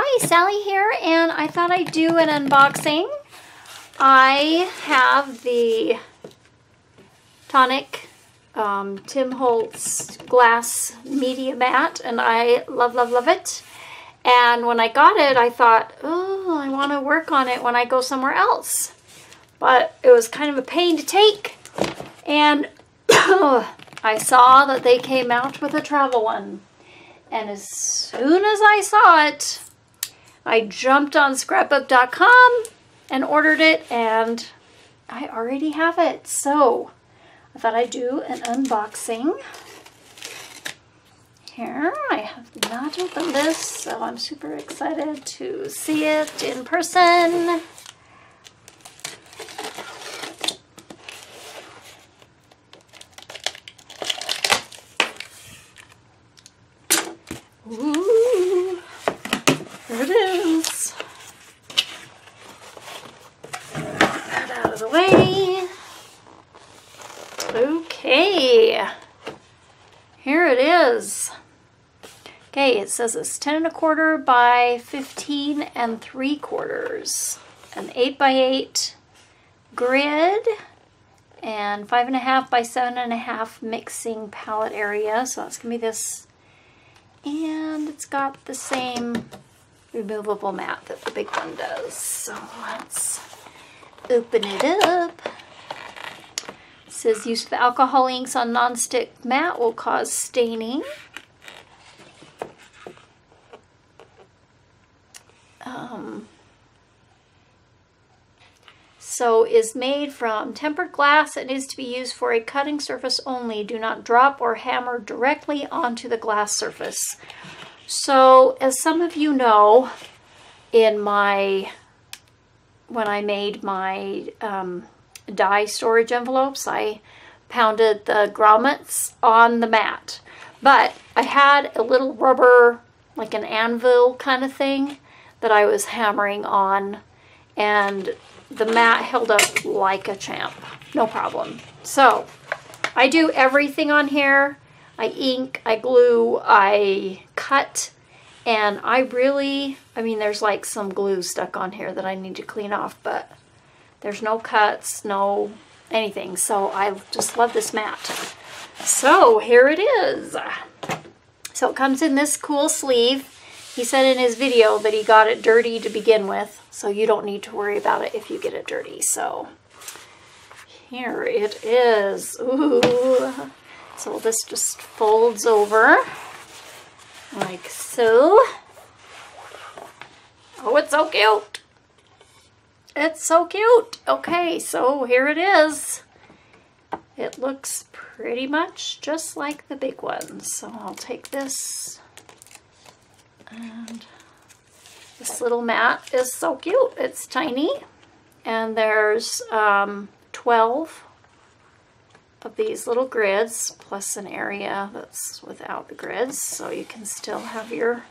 Hi, Sally here, and I thought I'd do an unboxing. I have the Tonic Tim Holtz glass media mat, and I love it. And when I got it, I thought, oh, I want to work on it when I go somewhere else. But it was kind of a pain to take. And I saw that they came out with a travel one. And as soon as I saw it, I jumped on scrapbook.com and ordered it, and I already have it. So I thought I'd do an unboxing. Here, I have not opened this, so I'm super excited to see it in person. Ooh, there it is. Get that out of the way. Okay, here it is. Okay, it says it's 10 1/4 by 15 3/4, an 8 by 8 grid, and 5 1/2 by 7 1/2 mixing palette area. So that's gonna be this. And it's got the same removable mat that the big one does. So let's open it up. It says use of alcohol inks on non-stick mat will cause staining. So is made from tempered glass and is to be used for a cutting surface only. Do not drop or hammer directly onto the glass surface. So as some of you know, when I made my die storage envelopes, I pounded the grommets on the mat. But I had a little rubber, like an anvil kind of thing, that I was hammering on, and the mat held up like a champ, no problem. So I do everything on here. I ink, I glue, I cut, and I mean, there's like some glue stuck on here that I need to clean off, but there's no cuts, no anything. So I just love this mat. So here it is. So it comes in this cool sleeve. He said in his video that he got it dirty to begin with, so you don't need to worry about it if you get it dirty. So here it is. Ooh. So this just folds over like so. Oh, it's so cute. It's so cute. Okay, so here it is. It looks pretty much just like the big one. So I'll take this. And this little mat is so cute. It's tiny, and there's 12 of these little grids plus an area that's without the grids, so you can still have your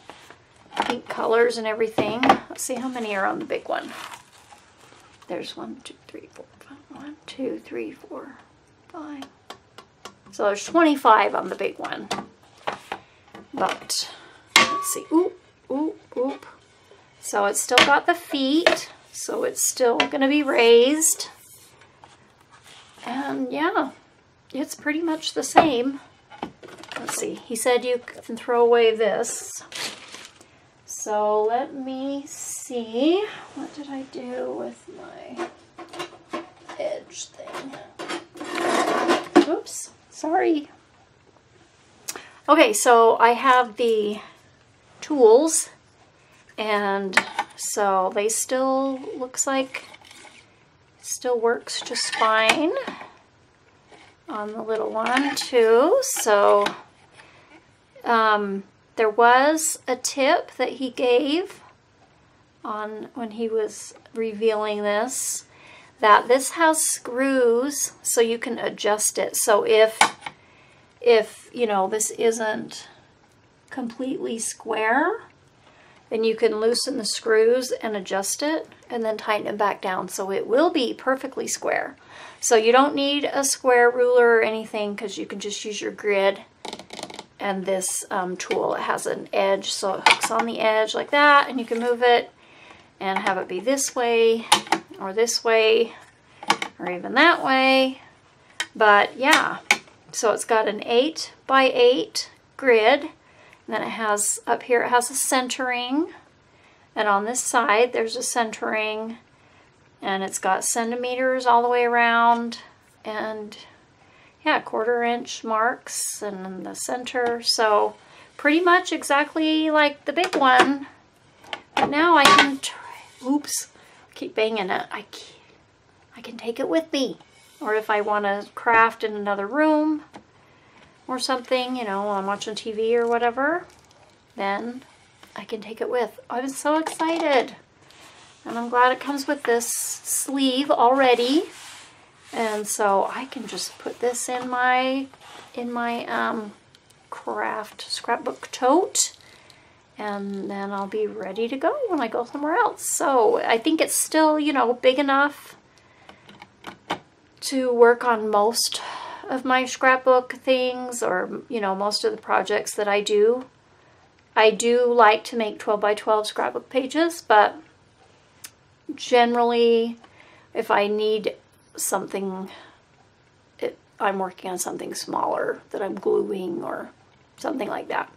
pink colors and everything. Let's see how many are on the big one. There's 1, 2, 3, 4, 5. 1, 2, 3, 4, 5. So there's 25 on the big one. But let's see. Oop, oop, oop. So it's still got the feet, so it's still going to be raised. And yeah, it's pretty much the same. Let's see. He said you can throw away this. So let me see. What did I do with my edge thing? Oops, sorry. Okay, so I have the tools, and so they still, looks like, still works just fine on the little one too. So there was a tip that he gave on when he was revealing this, that this has screws so you can adjust it. So if you know, this isn't completely square, then you can loosen the screws and adjust it and then tighten it back down so it will be perfectly square. So you don't need a square ruler or anything, because you can just use your grid and this tool. It has an edge, so it hooks on the edge like that, and you can move it and have it be this way, or even that way. But yeah, so it's got an 8 by 8 grid, and then it has, up here it has a centering, and on this side there's a centering, and it's got centimeters all the way around, and yeah, 1/4 inch marks in the center. So pretty much exactly like the big one. But now I can oops, I keep banging it. I can take it with me. Or if I want to craft in another room or something, you know, while I'm watching TV or whatever, then I can take it with. I'm so excited. And I'm glad it comes with this sleeve already. And so I can just put this in my craft scrapbook tote, and then I'll be ready to go when I go somewhere else. So I think it's still, you know, big enough to work on most of my scrapbook things, or, you know, most of the projects that I do. I do like to make 12 by 12 scrapbook pages, but generally if I need something, I'm working on something smaller that I'm gluing or something like that.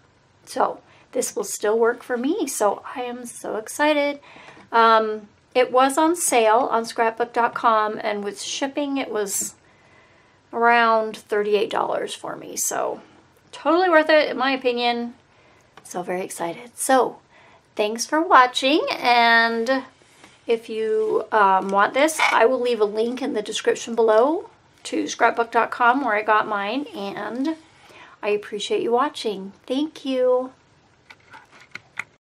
So this will still work for me. So I am so excited. It was on sale on scrapbook.com, and with shipping it was around $38 for me. So totally worth it in my opinion. So very excited. So thanks for watching, and if you want this, I will leave a link in the description below to scrapbook.com where I got mine, and I appreciate you watching. Thank you.